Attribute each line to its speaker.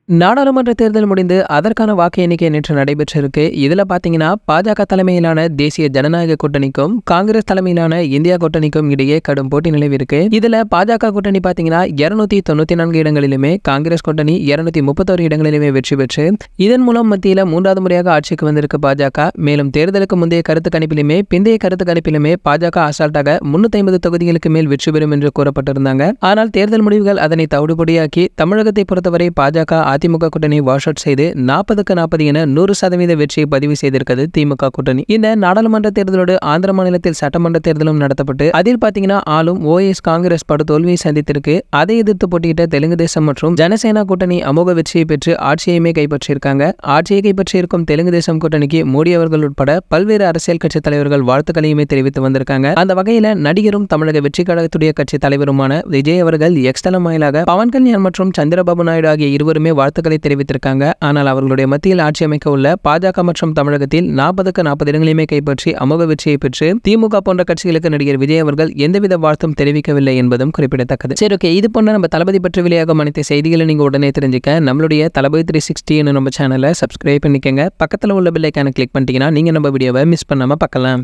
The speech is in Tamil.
Speaker 1: நாடாளுமன்ற தேர்தல் முடிந்து அதற்கான வாக்கு எண்ணிக்கை நேற்று நடைபெற்றிருக்கு. இதுல பாத்தீங்கன்னா பாஜக தலைமையிலான தேசிய ஜனநாயக கூட்டணிக்கும் காங்கிரஸ் தலைமையிலான இந்தியா கூட்டணிக்கும் இடையே கடும் போட்டி நிலவிருக்கு. இதுல பாஜக கூட்டணி பாத்தீங்கன்னா 294 இடங்களிலுமே, காங்கிரஸ் கூட்டணி 231 இடங்களிலுமே வெற்றி பெற்று இதன் மூலம் மத்தியில 3வது முறையாக ஆட்சிக்கு வந்திருக்கு பாஜக. மேலும் தேர்தலுக்கு முந்தைய கருத்து கணிப்பிலுமே பிந்தைய கருத்து கணிப்பிலுமே பாஜக அசால்ட்டாக 350 தொகுதிகளுக்கு மேல் வெற்றி பெறும் என்று கூறப்பட்டிருந்தாங்க. ஆனால் தேர்தல் முடிவுகள் அதனை தவிடுபொடியாக்கி தமிழகத்தை பொறுத்தவரை பாஜக அதிமுக கூட்டணி வாஷ் அவுட் செய்து 40க்கு 40 என 100% வெற்றியை பதிவு செய்திருக்கிறது திமுக கூட்டணி. இந்த நாடாளுமன்ற தேர்தலோடு ஆந்திர மாநிலத்தில் சட்டமன்ற தேர்தலும் நடத்தப்பட்டு அதில் பாத்தீங்கன்னா ஆளும் ஓஎஸ் காங்கிரஸ் படு தோல்வியை சந்தித்திருக்கு. அதை எதிர்த்து போட்டியிட்ட தெலுங்கு தேசம் மற்றும் ஜனசேனா கூட்டணி அமோக வெற்றியை பெற்று ஆட்சியுமே கைப்பற்றியிருக்காங்க. ஆட்சியை கைப்பற்றியிருக்கும் தெலுங்கு தேசம் கூட்டணிக்கு மோடி அவர்கள் உட்பட பல்வேறு அரசியல் கட்சி தலைவர்கள் வாழ்த்துக்களையுமே தெரிவித்து வந்திருக்காங்க. அந்த வகையில நடிகரும் தமிழக வெற்றி கழகத்துடைய கட்சி தலைவருமான விஜய் அவர்கள் எக்ஸ்தலம் வாயிலாக பவன் கல்யாண் மற்றும் சந்திரபாபு நாயுடு ஆகிய இருவருமே வாழ்த்துக்களை தெரிவித்திருக்காங்க. ஆனால் அவர்களுடைய மத்தியில் ஆட்சி அமைக்க உள்ள பாஜக மற்றும் தமிழகத்தில் 40க்கு 40 இடங்களையுமே கைப்பற்றி அமோக வெற்றியை பெற்று திமுக போன்ற கட்சிகளுக்கு நடிகர் விஜய் அவர்கள் எந்தவித வாழ்த்தும் தெரிவிக்கவில்லை என்பதும் குறிப்பிடத்தக்கது. சரி, ஓகே, இது போன்ற நம்ம தளபதி பற்றி வெளியாகும் அனைத்து செய்திகளை நீங்க உடனே தெரிஞ்சுக்க நம்மளுடைய தளபதி 360 நம்ம சேனலை சப்ஸ்கிரைப் பண்ணிக்கங்க. பக்கத்துல உள்ள பெல் ஐகானை கிளிக் பண்ணிட்டீங்கன்னா நீங்க நம்ம வீடியோவை மிஸ் பண்ணாம பார்க்கலாம்.